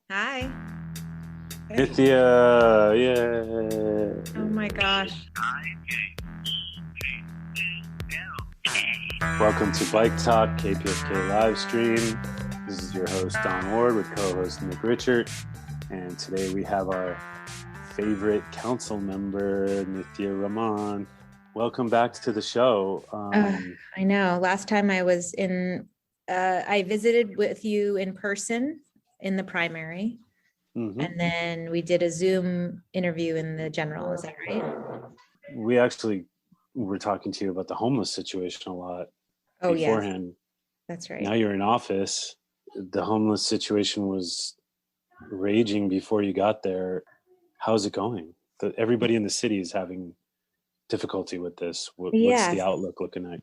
Hi. Hey. Nithya, yeah. Oh my gosh. Welcome to Bike Talk, KPFK live stream. This is your host, Don Ward, with co-host Nick Richard. And today we have our favorite council member, Nithya Raman. Welcome back to the show. I know. Last time I visited with you in person in the primary, mhm. and then we did a Zoom interview in the general. Is that right? We actually were talking to you about the homeless situation a lot Oh, yes, beforehand. that's Now right. you're in office. The homeless situation was raging before you got there. How's it going? Everybody in the city is having difficulty with this. What's the Yes, outlook looking like?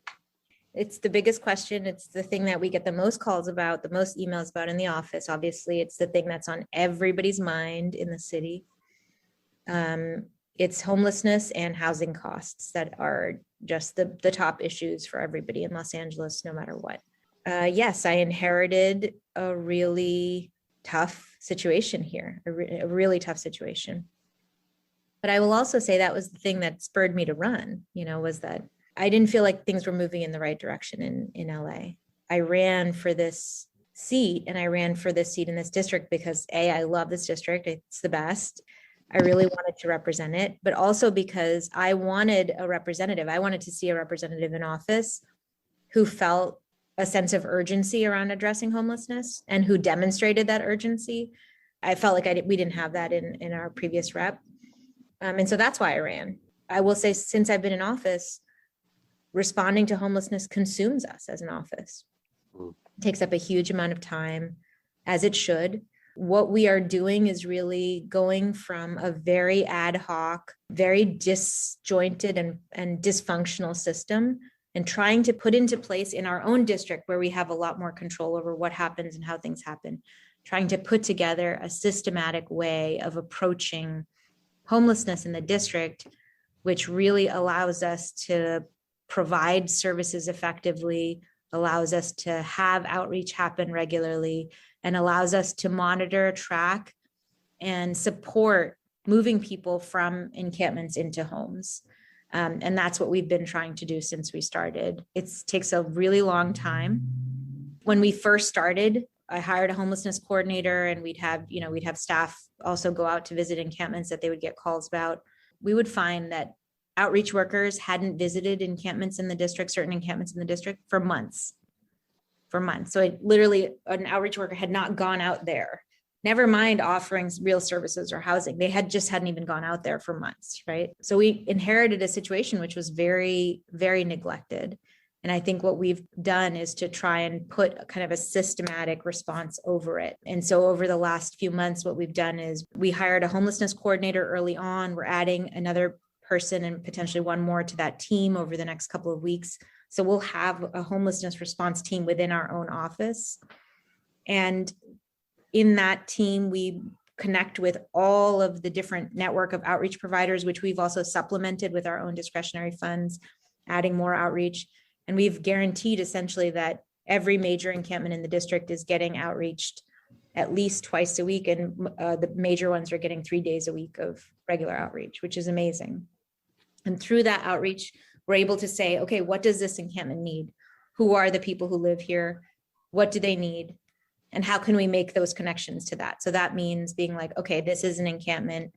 it's the biggest question. It's the thing that we get the most calls about, the most emails about in the office. Obviously, it's the thing that's on everybody's mind in the city. Um, it's homelessness and housing costs that are just the top issues for everybody in Los Angeles, no matter what. Yes, I inherited a really tough situation here, a really tough situation. But I will also say that was the thing that spurred me to run, was that I didn't feel like things were moving in the right direction in LA. I ran for this seat and I ran for this seat in this district because I love this district. It's the best. I really wanted to represent it, but also because I wanted a representative. I wanted to see a representative in office who felt a sense of urgency around addressing homelessness and who demonstrated that urgency. I felt like we didn't have that in our previous rep. And so that's why I ran. I will say, since I've been in office, responding to homelessness consumes us as an office. Mm. It takes up a huge amount of time, as it should. What we are doing is really going from a very ad hoc, very disjointed and dysfunctional system and trying to put into place in our own district, where we have a lot more control over what happens and how things happen, trying to put together a systematic way of approaching homelessness in the district, which really allows us to provide services effectively, allows us to have outreach happen regularly, and allows us to monitor, track, and support moving people from encampments into homes. And that's what we've been trying to do since we started. It takes a really long time. When we first started, I hired a homelessness coordinator, and we'd have staff also go out to visit encampments that they would get calls about. We would find that outreach workers hadn't visited encampments in the district, certain encampments in the district, for months. So an outreach worker had not gone out there, never mind offering real services or housing. They hadn't even gone out there for months, right? So we inherited a situation which was very, very neglected. And I think what we've done is to try and put kind of a systematic response over it. And so over the last few months, what we've done is we hired a homelessness coordinator early on. We're adding another person and potentially one more to that team over the next couple of weeks. So we'll have a homelessness response team within our own office. And in that team, we connect with all of the different network of outreach providers, which we've also supplemented with our own discretionary funds, adding more outreach. And we've guaranteed essentially that every major encampment in the district is getting outreached at least twice a week. And the major ones are getting 3 days a week of regular outreach, which is amazing. And through that outreach, we're able to say, okay, what does this encampment need? Who are the people who live here? What do they need? And how can we make those connections to that? So that means being like, okay, this is an encampment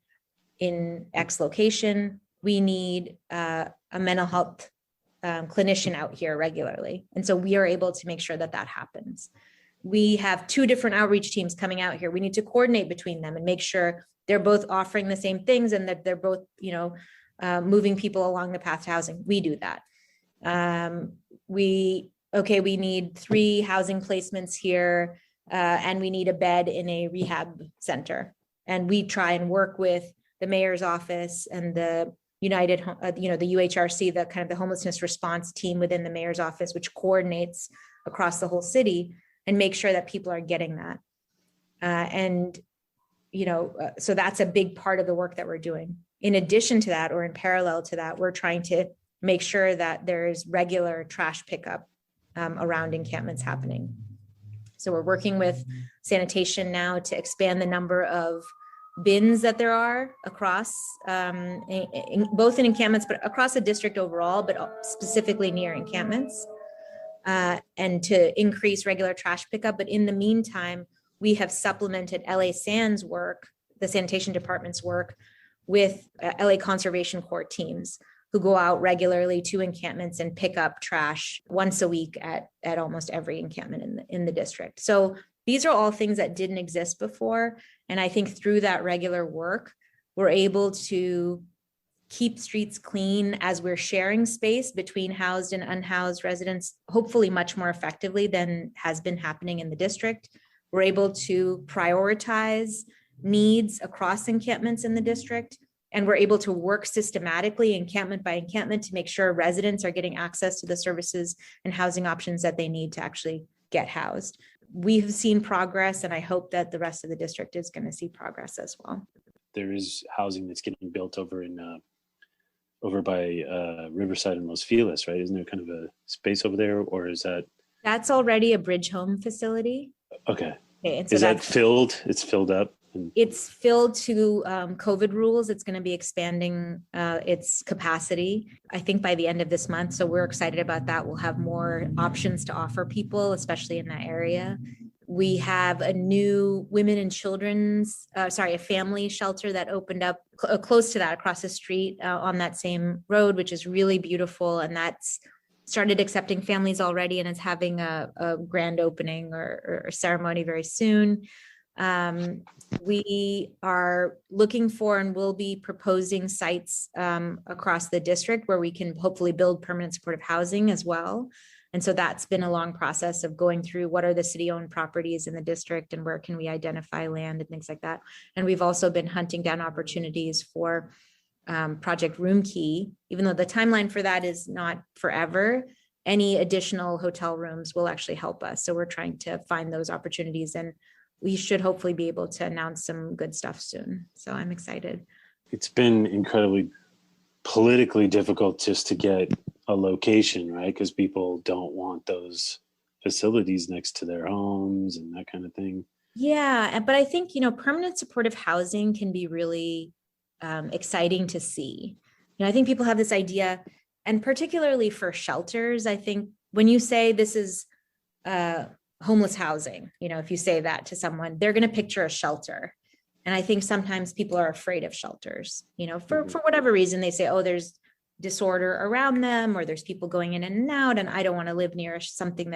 in X location. We need a mental health clinician out here regularly. And so we are able to make sure that that happens. We have 2 different outreach teams coming out here. We need to coordinate between them and make sure they're both offering the same things and that they're both, moving people along the path to housing. We do that. We need 3 housing placements here, and we need a bed in a rehab center. And we try and work with the mayor's office and the United, the UHRC, the kind of the homelessness response team within the mayor's office, which coordinates across the whole city and make sure that people are getting that. So that's a big part of the work that we're doing. In addition to that, or in parallel to that, we're trying to make sure that there's regular trash pickup around encampments happening. So we're working with sanitation now to expand the number of bins that there are across, both in encampments, but across the district overall, but specifically near encampments, and to increase regular trash pickup. But in the meantime, we have supplemented LA Sands work, the sanitation department's work, with LA Conservation Corps teams who go out regularly to encampments and pick up trash once a week at almost every encampment in the district. So these are all things that didn't exist before. And I think through that regular work, we're able to keep streets clean as we're sharing space between housed and unhoused residents, hopefully much more effectively than has been happening in the district. We're able to prioritize needs across encampments in the district. And we're able to work systematically encampment by encampment to make sure residents are getting access to the services and housing options that they need to actually get housed. We have seen progress, and I hope that the rest of the district is going to see progress as well. There is housing that's getting built over by Riverside and Los Feliz, right? Isn't there kind of a space over there, or is that? That's already a bridge home facility. Okay. And so is that filled? It's filled up? It's filled to COVID rules. It's going to be expanding its capacity, I think, by the end of this month. So we're excited about that. We'll have more options to offer people, especially in that area. We have a new women and children's, a family shelter that opened up close to that across the street on that same road, which is really beautiful. And that's started accepting families already and is having a grand opening or ceremony very soon. We are looking for and will be proposing sites across the district where we can hopefully build permanent supportive housing as well. And so that's been a long process of going through what are the city-owned properties in the district and where can we identify land and things like that. And we've also been hunting down opportunities for Project Room Key, even though the timeline for that is not forever. Any additional hotel rooms will actually help us. So we're trying to find those opportunities, and we should hopefully be able to announce some good stuff soon. So I'm excited. It's been incredibly politically difficult just to get a location, right? Because people don't want those facilities next to their homes and that kind of thing. Yeah, but I think, permanent supportive housing can be really exciting to see. I think people have this idea, and particularly for shelters, I think when you say this is homeless housing, if you say that to someone, they're going to picture a shelter. And I think sometimes people are afraid of shelters, for whatever reason. They say, oh, there's disorder around them, or there's people going in and out, and I don't want to live near something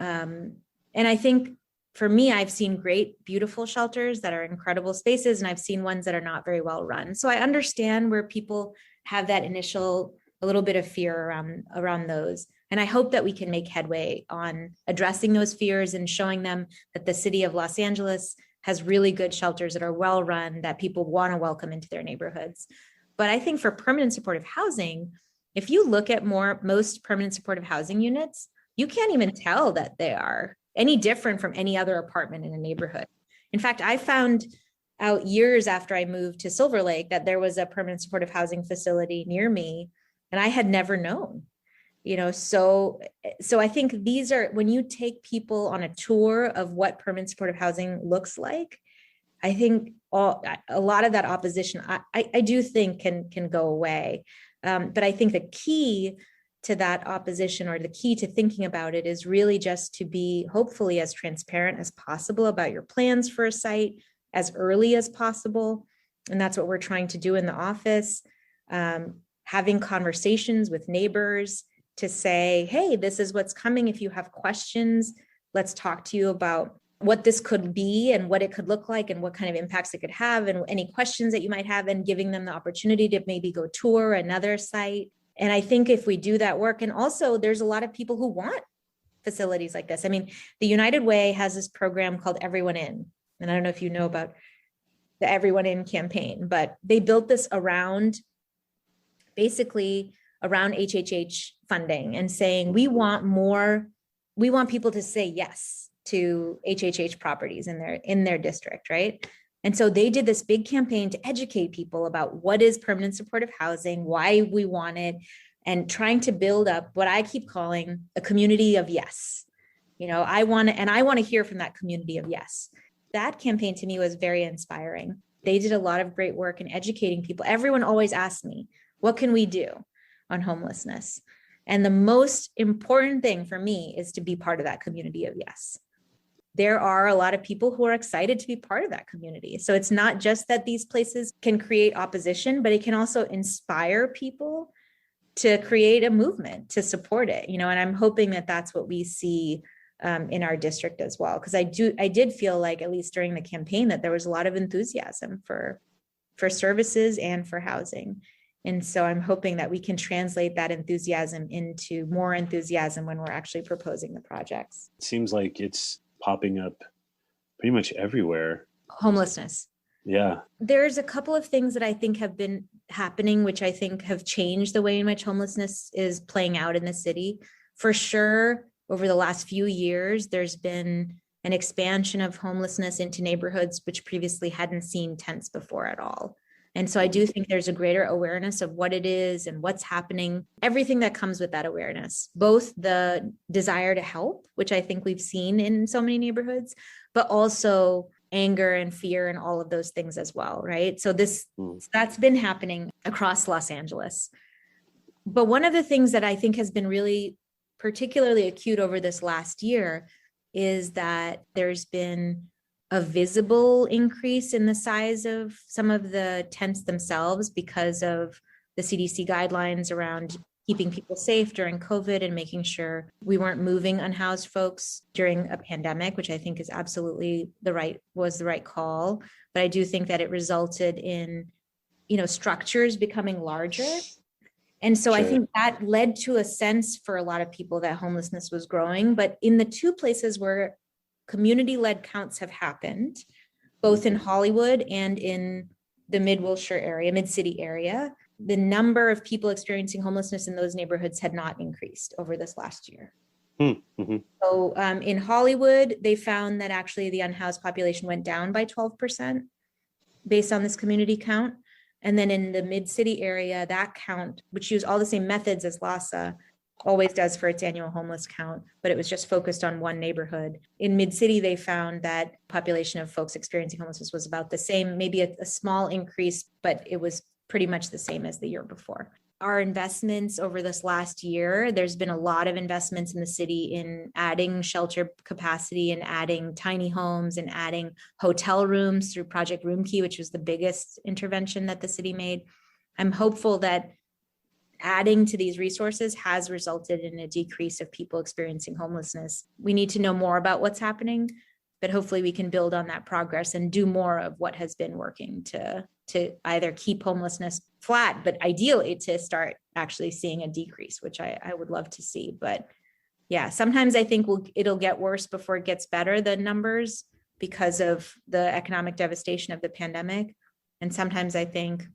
and I think for me, I've seen great, beautiful shelters that are incredible spaces, and I've seen ones that are not very well run. So I understand where people have that initial, a little bit of fear around those. And I hope that we can make headway on addressing those fears and showing them that the city of Los Angeles has really good shelters that are well run, that people want to welcome into their neighborhoods. But I think for permanent supportive housing, if you look at most permanent supportive housing units, you can't even tell that they are any different from any other apartment in a neighborhood. In fact, I found out years after I moved to Silver Lake that there was a permanent supportive housing facility near me, and I had never known. So I think these are, when you take people on a tour of what permanent supportive housing looks like, I think a lot of that opposition, I do think can go away. But I think the key to that opposition, or the key to thinking about it, is really just to be hopefully as transparent as possible about your plans for a site as early as possible. And that's what we're trying to do in the office, having conversations with neighbors to say, hey, this is what's coming. If you have questions, let's talk to you about what this could be and what it could look like and what kind of impacts it could have, and any questions that you might have, and giving them the opportunity to maybe go tour another site. And I think if we do that work, and also there's a lot of people who want facilities like this. I mean, the United Way has this program called Everyone In. And I don't know if you know about the Everyone In campaign, but they built this basically around HHH funding, and saying, we want people to say yes to HHH properties in their district, right? And so they did this big campaign to educate people about what is permanent supportive housing, why we want it, and trying to build up what I keep calling a community of yes. I want to hear from that community of yes. That campaign to me was very inspiring. They did a lot of great work in educating people. Everyone always asked me, what can we do on homelessness? And the most important thing for me is to be part of that community of yes. There are a lot of people who are excited to be part of that community. So it's not just that these places can create opposition, but it can also inspire people to create a movement to support it, and I'm hoping that that's what we see in our district as well. Because I did feel like, at least during the campaign, that there was a lot of enthusiasm for services and for housing. And so I'm hoping that we can translate that enthusiasm into more enthusiasm when we're actually proposing the projects. It seems like it's popping up pretty much everywhere. Homelessness. Yeah. There's a couple of things that I think have been happening, which I think have changed the way in which homelessness is playing out in the city. For sure, over the last few years, there's been an expansion of homelessness into neighborhoods which previously hadn't seen tents before at all. And so I do think there's a greater awareness of what it is and what's happening, everything that comes with that awareness, both the desire to help, which I think we've seen in so many neighborhoods, but also anger and fear and all of those things as well, right? So that's been happening across Los Angeles. But one of the things that I think has been really particularly acute over this last year is that there's been a visible increase in the size of some of the tents themselves because of the CDC guidelines around keeping people safe during COVID and making sure we weren't moving unhoused folks during a pandemic, which I think is absolutely the right call. But I do think that it resulted in, structures becoming larger. And so I think that led to a sense for a lot of people that homelessness was growing. But in the two places where community-led counts have happened, both in Hollywood and in the Mid-Wilshire area, Mid-City area, the number of people experiencing homelessness in those neighborhoods had not increased over this last year. Mm-hmm. So in Hollywood, they found that actually the unhoused population went down by 12% based on this community count. And then in the Mid-City area, that count, which used all the same methods as LAHSA always does for its annual homeless count, but it was just focused on one neighborhood. In Mid-City, they found that population of folks experiencing homelessness was about the same, maybe a small increase, but it was pretty much the same as the year before. Our investments over this last year, there's been a lot of investments in the city in adding shelter capacity and adding tiny homes and adding hotel rooms through Project Roomkey, which was the biggest intervention that the city made. I'm hopeful that adding to these resources has resulted in a decrease of people experiencing homelessness. We need to know more about what's happening, but hopefully we can build on that progress and do more of what has been working to either keep homelessness flat, but ideally to start actually seeing a decrease, which I would love to see. But yeah, sometimes I think it'll get worse before it gets better, the numbers, because of the economic devastation of the pandemic. And sometimes I think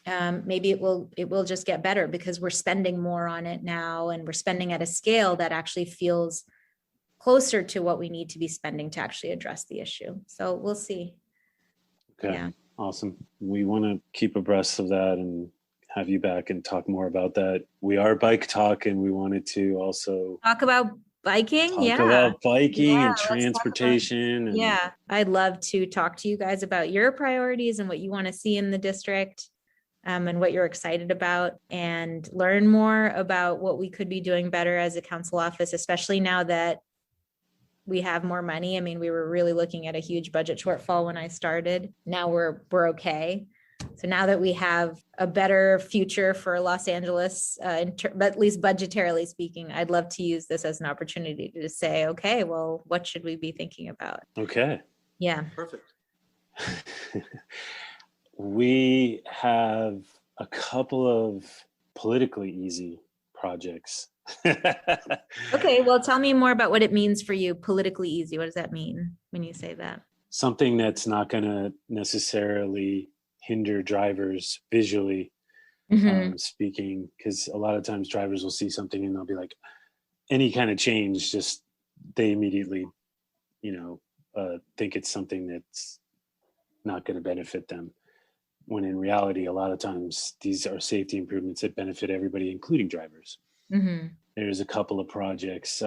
maybe it will just get better because we're spending more on it now, and we're spending at a scale that actually feels closer to what we need to be spending to actually address the issue. So we'll see. Okay. Yeah. Awesome. We want to keep abreast of that and have you back and talk more about that. We are Bike Talk, and we wanted to also talk about biking. Talk about biking and transportation. Yeah. I'd love to talk to you guys about your priorities and what you want to see in the district. And what you're excited about, and learn more about what we could be doing better as a council office, especially now that we have more money. I mean, we were really looking at a huge budget shortfall when I started. Now we're okay. So now that we have a better future for Los Angeles, but at least budgetarily speaking, I'd love to use this as an opportunity to say, okay, well, what should we be thinking about? Okay. Yeah. Perfect. We have a couple of politically easy projects. Okay, well, tell me more about what it means for you, politically easy. What does that mean when you say that? Something that's not going to necessarily hinder drivers visually speaking, because a lot of times drivers will see something and they'll be like, any kind of change, just they immediately, think it's something that's not going to benefit them. When in reality, a lot of times these are safety improvements that benefit everybody, including drivers. Mm-hmm. there's a couple of projects.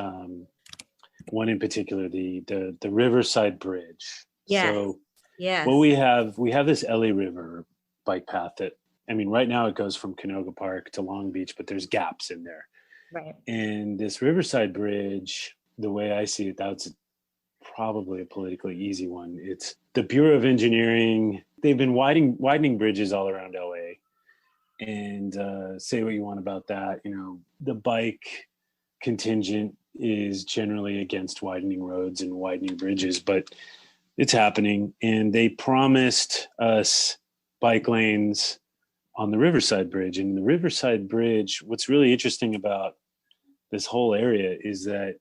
One in particular, the Riverside Bridge. Yes. So Yes. what we have this LA River bike path that, I mean, right now it goes from Canoga Park to Long Beach, but there's gaps in there. Right. And this Riverside Bridge, the way I see it, that's probably a politically easy one. It's the Bureau of Engineering. They've been widening bridges all around LA. And say what you want about that. You know, the bike contingent is generally against widening roads and widening bridges, but it's happening. And they promised us bike lanes on the Riverside Bridge. And the Riverside Bridge, what's really interesting about this whole area is that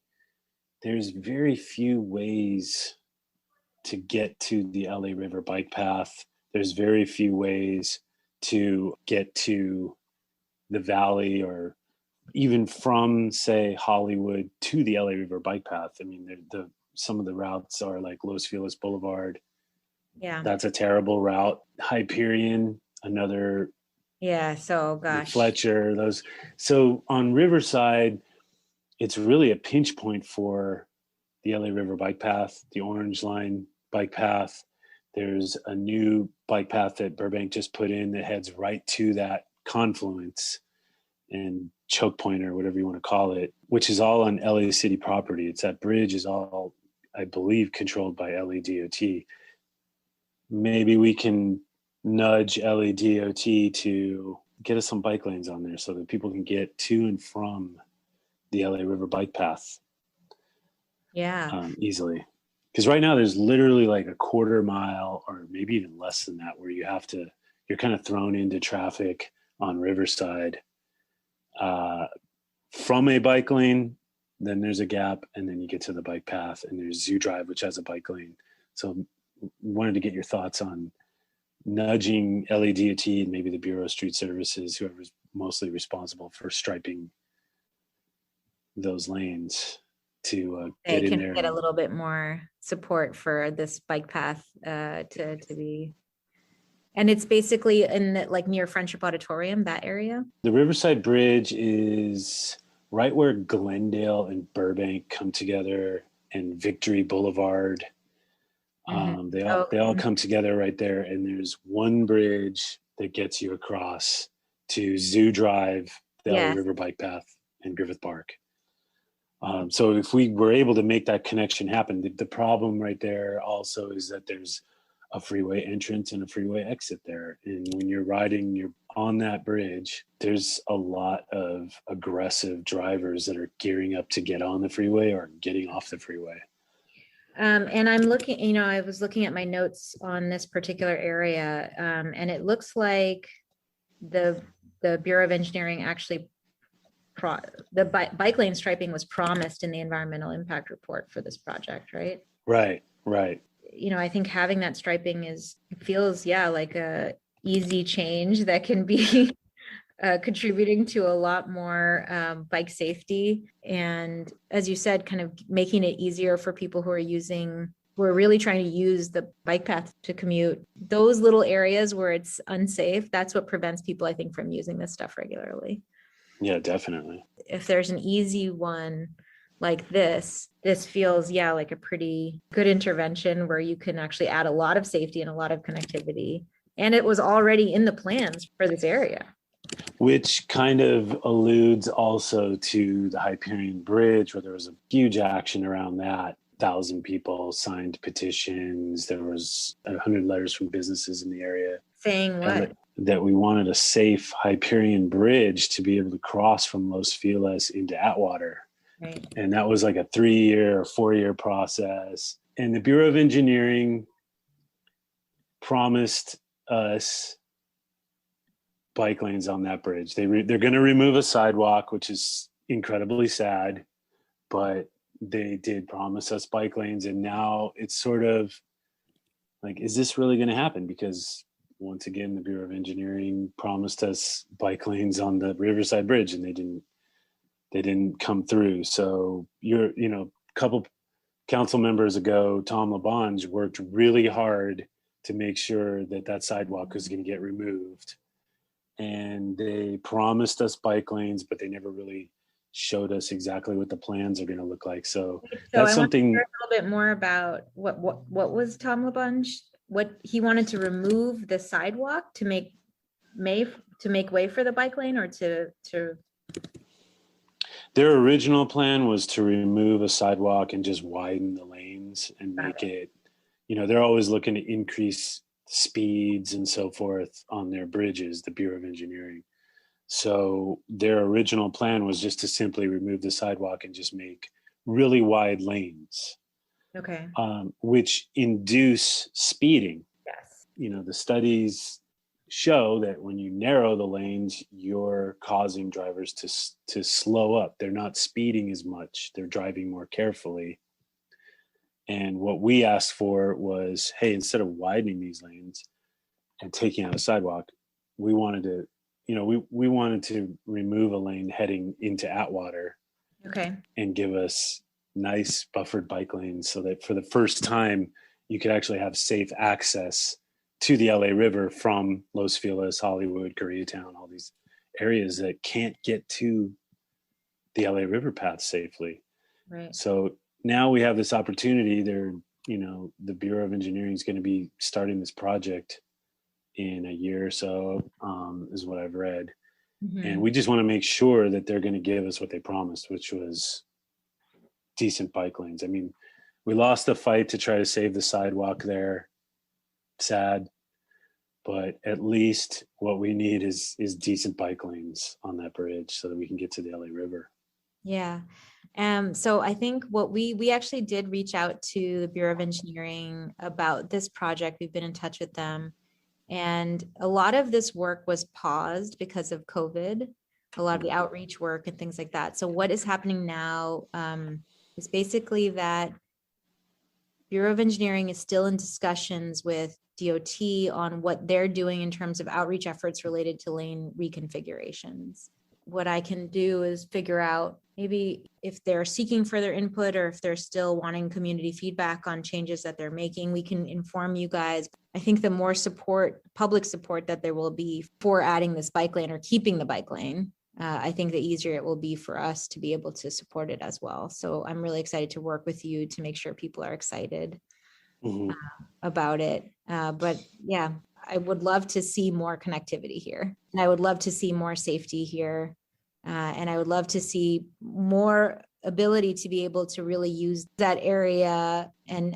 there's very few ways to get to the LA River bike path. There's very few ways to get to the valley, or even from, say, Hollywood to the LA River bike path. I mean, some of the routes are like Los Feliz Boulevard. Yeah. That's a terrible route. Hyperion, another. Yeah. So gosh. Fletcher, those. So on Riverside, it's really a pinch point for the LA River bike path, the Orange Line bike path. There's a new bike path that Burbank just put in that heads right to that confluence and choke point, or whatever you want to call it, which is all on LA City property. It's that bridge is all, I believe, controlled by LA DOT. Maybe we can nudge LA DOT to get us some bike lanes on there so that people can get to and from the LA River bike path. Yeah. Easily. Because right now there's literally like a quarter mile, or maybe even less than that, where you're kind of thrown into traffic on Riverside from a bike lane. Then there's a gap, and then you get to the bike path, and there's Zoo Drive, which has a bike lane. So wanted to get your thoughts on nudging LADOT and maybe the Bureau of Street Services, whoever's mostly responsible for striping those lanes, to get in there. Get a little bit more support for this bike path to be. And it's basically in like near Friendship Auditorium, that area. The Riverside Bridge is right where Glendale and Burbank come together, and Victory Boulevard. Mm-hmm. They all come together right there, and there's one bridge that gets you across to Zoo Drive, the LA River bike path, and Griffith Park. So if we were able to make that connection happen, the problem right there also is that there's a freeway entrance and a freeway exit there. And when you're on that bridge, there's a lot of aggressive drivers that are gearing up to get on the freeway or getting off the freeway. And I'm looking, I was looking at my notes on this particular area, and it looks like the Bureau of Engineering actually the bike lane striping was promised in the environmental impact report for this project, right? Right. I think having that striping feels like a easy change that can be contributing to a lot more bike safety. And as you said, kind of making it easier for people who are really trying to use the bike path to commute. Those little areas where it's unsafe, that's what prevents people, I think, from using this stuff regularly. Yeah, definitely. If there's an easy one like this feels, like a pretty good intervention where you can actually add a lot of safety and a lot of connectivity. And it was already in the plans for this area. Which kind of alludes also to the Hyperion Bridge, where there was a huge action around that. 1,000 people signed petitions. There was 100 letters from businesses in the area. Saying what? That we wanted a safe Hyperion Bridge to be able to cross from Los Feliz into Atwater. Right. And that was like a 3-year or 4-year process. And the Bureau of Engineering promised us bike lanes on that bridge. They're going to remove a sidewalk, which is incredibly sad, but they did promise us bike lanes. And now it's sort of like, is this really going to happen? Because once again, the Bureau of Engineering promised us bike lanes on the Riverside Bridge, and they didn't come through. So a couple council members ago, Tom LaBonge worked really hard to make sure that sidewalk was going to get removed. And they promised us bike lanes, but they never really showed us exactly what the plans are going to look like. So So that's I want to something. hear a little bit more about what was Tom LaBunge? What he wanted to remove the sidewalk to make way for the bike lane, or to Their original plan was to remove a sidewalk and just widen the lanes and Got make it, they're always looking to increase speeds and so forth on their bridges, the Bureau of Engineering. So their original plan was just to simply remove the sidewalk and just make really wide lanes, Okay. which induce speeding. Yes. The studies show that when you narrow the lanes, you're causing drivers to slow up. They're not speeding as much. They're driving more carefully. And what we asked for was, hey, instead of widening these lanes and taking out a sidewalk, we wanted to, we wanted to remove a lane heading into Atwater. Okay. And give us nice buffered bike lanes so that for the first time you could actually have safe access to the LA River from Los Feliz, Hollywood, Koreatown, all these areas that can't get to the LA River path safely. Right. So now we have this opportunity. The Bureau of Engineering is going to be starting this project in a year or so, is what I've read. Mm-hmm. And we just want to make sure that they're going to give us what they promised, which was decent bike lanes. I mean, we lost the fight to try to save the sidewalk there. Sad, but at least what we need is decent bike lanes on that bridge so that we can get to the LA River. Yeah. So I think what we actually did reach out to the Bureau of Engineering about this project. We've been in touch with them, and a lot of this work was paused because of COVID, a lot of the outreach work and things like that. So what is happening now is basically that Bureau of Engineering is still in discussions with DOT on what they're doing in terms of outreach efforts related to lane reconfigurations. What I can do is figure out maybe if they're seeking further input or if they're still wanting community feedback on changes that they're making, we can inform you guys. I think the more public support that there will be for adding this bike lane or keeping the bike lane, I think the easier it will be for us to be able to support it as well. So I'm really excited to work with you to make sure people are excited about it. But yeah, I would love to see more connectivity here, and I would love to see more safety here. And I would love to see more ability to be able to really use that area and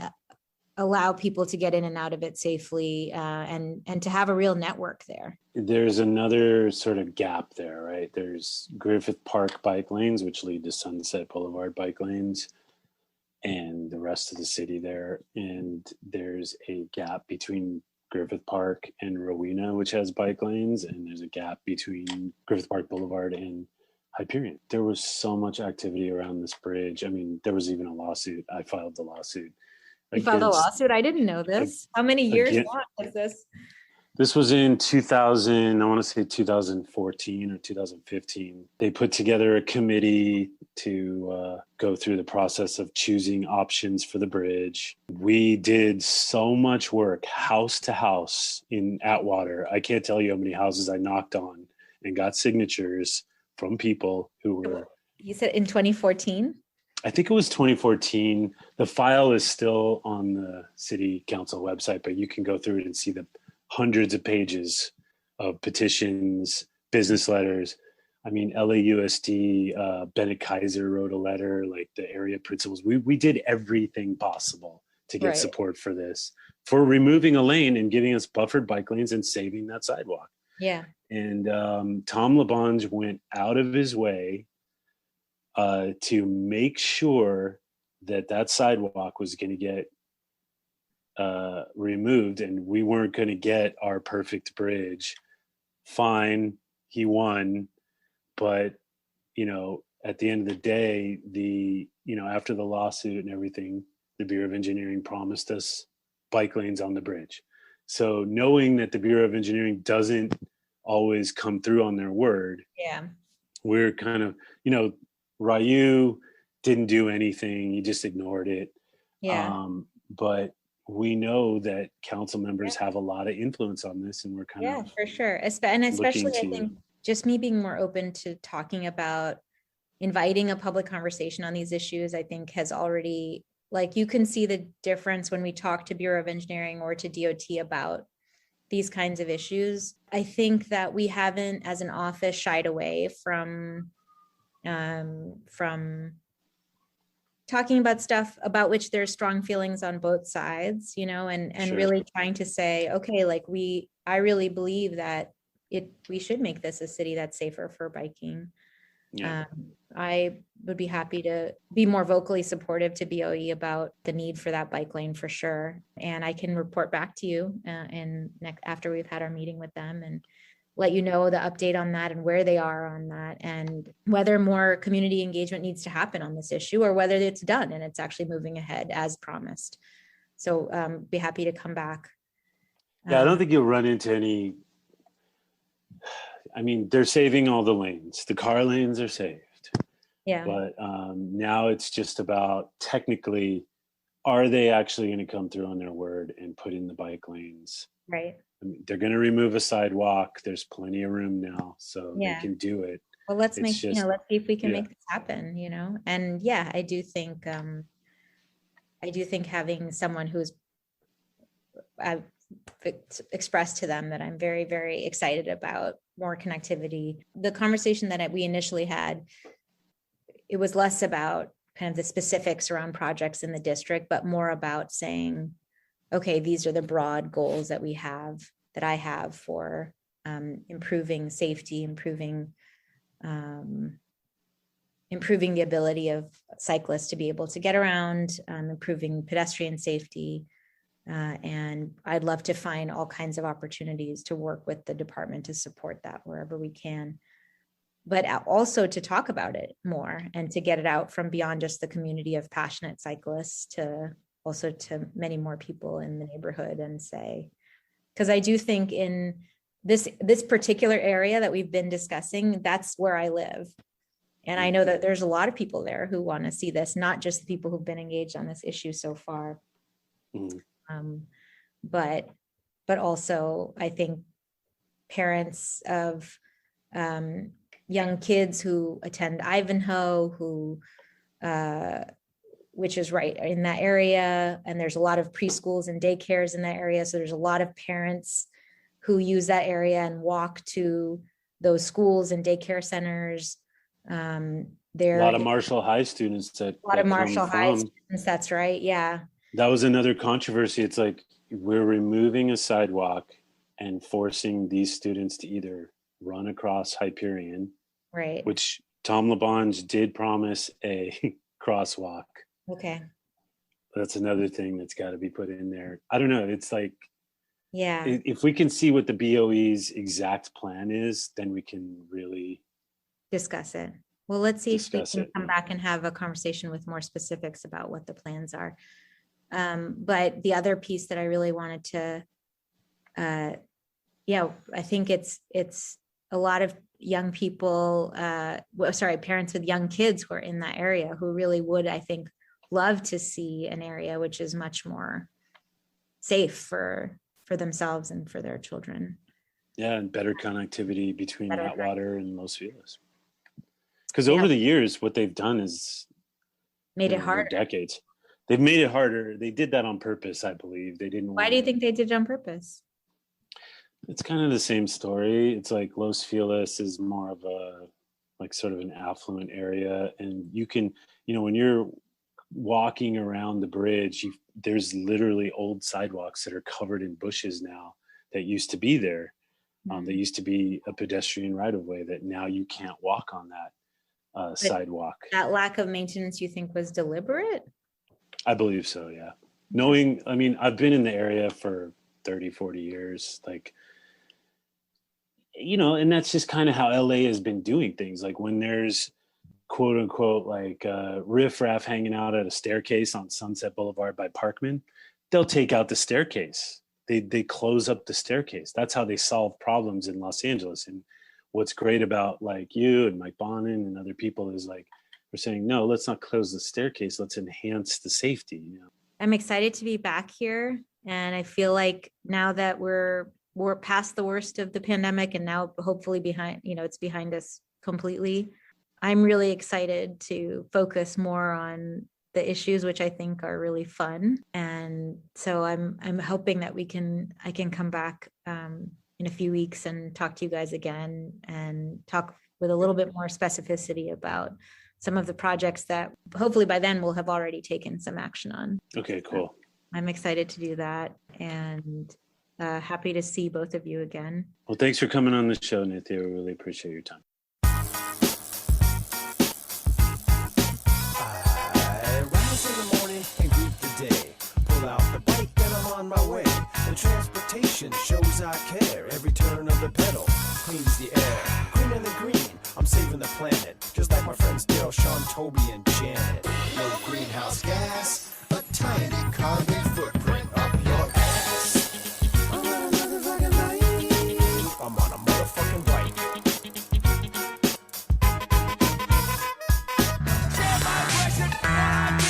allow people to get in and out of it safely, and to have a real network there. There's another sort of gap there, right? There's Griffith Park bike lanes, which lead to Sunset Boulevard bike lanes and the rest of the city there. And there's a gap between Griffith Park and Rowena, which has bike lanes. And there's a gap between Griffith Park Boulevard and Hyperion. There was so much activity around this bridge. I mean, there was even a lawsuit. I filed the lawsuit. You filed a lawsuit? I didn't know this. How many years long was this? This was in 2000, I want to say 2014 or 2015. They put together a committee to go through the process of choosing options for the bridge. We did so much work, house to house in Atwater. I can't tell you how many houses I knocked on and got signatures from people who were... You said in 2014? I think it was 2014. The file is still on the city council website, but you can go through it and see the hundreds of pages of petitions, business letters. I mean, LAUSD, Bennett Kaiser wrote a letter, like the area principals. We did everything possible to get support for this, for removing a lane and giving us buffered bike lanes and saving that sidewalk. Yeah. And Tom LaBonge went out of his way to make sure that that sidewalk was going to get removed, and we weren't going to get our perfect bridge. Fine, he won, but at the end of the day, after the lawsuit and everything, the Bureau of Engineering promised us bike lanes on the bridge. So knowing that the Bureau of Engineering doesn't always come through on their word, we're kind of, Ryu didn't do anything; he just ignored it. But we know that council members have a lot of influence on this, and we're kind of for sure. And especially, I think just me being more open to talking about inviting a public conversation on these issues, I think has already, like, you can see the difference when we talk to Bureau of Engineering or to DOT about these kinds of issues. I think that we haven't, as an office, shied away from talking about stuff about which there's strong feelings on both sides, and Sure. really trying to say, okay, like I really believe that we should make this a city that's safer for biking. Yeah. I would be happy to be more vocally supportive to BOE about the need for that bike lane for sure. And I can report back to you after we've had our meeting with them and let you know the update on that and where they are on that and whether more community engagement needs to happen on this issue or whether it's done and it's actually moving ahead as promised. So be happy to come back. Yeah, I don't think you'll run into any. I mean, they're saving all the lanes. The car lanes are saved. Yeah. But now it's just about technically, are they actually going to come through on their word and put in the bike lanes? Right. I mean, they're going to remove a sidewalk. There's plenty of room now, so they can do it. Well, let's see if we can make this happen, And yeah, I do think having someone who's I've expressed to them that I'm very, very excited about more connectivity. The conversation that we initially had, it was less about kind of the specifics around projects in the district, but more about saying, okay, these are the broad goals that I have for improving safety, improving the ability of cyclists to be able to get around, improving pedestrian safety. And I'd love to find all kinds of opportunities to work with the department to support that wherever we can, but also to talk about it more and to get it out from beyond just the community of passionate cyclists to also to many more people in the neighborhood and say, because I do think in this particular area that we've been discussing, that's where I live. And I know that there's a lot of people there who want to see this, not just the people who've been engaged on this issue so far. But also I think parents of young kids who attend Ivanhoe, which is right in that area, and there's a lot of preschools and daycares in that area, so there's a lot of parents who use that area and walk to those schools and daycare centers. There a lot of Marshall High students that's right. Yeah. That was another controversy. It's like we're removing a sidewalk and forcing these students to either run across Hyperion, right, which Tom LaBonge did promise a crosswalk. Okay. That's another thing that's got to be put in there. I don't know. It's like, yeah, if we can see what the BOE's exact plan is, then we can really discuss it. Well, let's see if we can come back and have a conversation with more specifics about what the plans are. But the other piece that I really wanted to, I think it's a lot of young people, parents with young kids who are in that area who really would, I think, love to see an area which is much more safe for themselves and for their children. Yeah, and better connectivity between Atwater and Los Feliz. Because over the years, what they've done is made it harder. Decades. They've made it harder. They did that on purpose, I believe. They didn't. Why do you think they did it on purpose? It's kind of the same story. It's like Los Feliz is more of sort of an affluent area. And you can, when you're walking around the bridge, there's literally old sidewalks that are covered in bushes now that used to be there. There used to be a pedestrian right-of-way that now you can't walk on that sidewalk. That lack of maintenance, you think, was deliberate? I believe so, yeah. I've been in the area for 30, 40 years, and that's just kind of how LA has been doing things. Like when there's quote unquote riffraff hanging out at a staircase on Sunset Boulevard by Parkman, they'll take out the staircase. They close up the staircase. That's how they solve problems in Los Angeles. And what's great about you and Mike Bonin and other people is we're saying, no, let's not close the staircase. Let's enhance the safety. I'm excited to be back here. And I feel like now that we're past the worst of the pandemic and now hopefully it's behind us completely. I'm really excited to focus more on the issues which I think are really fun. And so I'm hoping that I can come back in a few weeks and talk to you guys again and talk with a little bit more specificity about some of the projects that hopefully by then we'll have already taken some action on. Okay, cool. I'm excited to do that and happy to see both of you again. Well, thanks for coming on the show, Nithya. We really appreciate your time. I rise in the morning and greet the day. Pull out the bike and I'm on my way. The transportation shows I care. Every turn of the pedal cleans the air. Green and the green, I'm saving the planet. Just like my friends Dale, Sean, Toby, and Janet. No greenhouse gas, a tiny carbon footprint up your ass. I'm on a motherfucking bike. I'm on a motherfucking bike.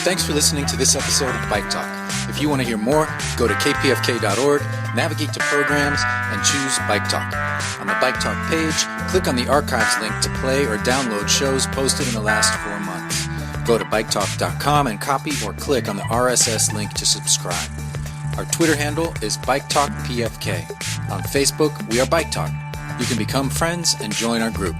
Thanks for listening to this episode of Bike Talk. If you want to hear more, go to kpfk.org, navigate to programs, and choose Bike Talk. On the Bike Talk page, click on the archives link to play or download shows posted in the last 4 months. Go to biketalk.com and copy or click on the RSS link to subscribe. Our Twitter handle is BikeTalkPFK. On Facebook, we are Bike Talk. You can become friends and join our group.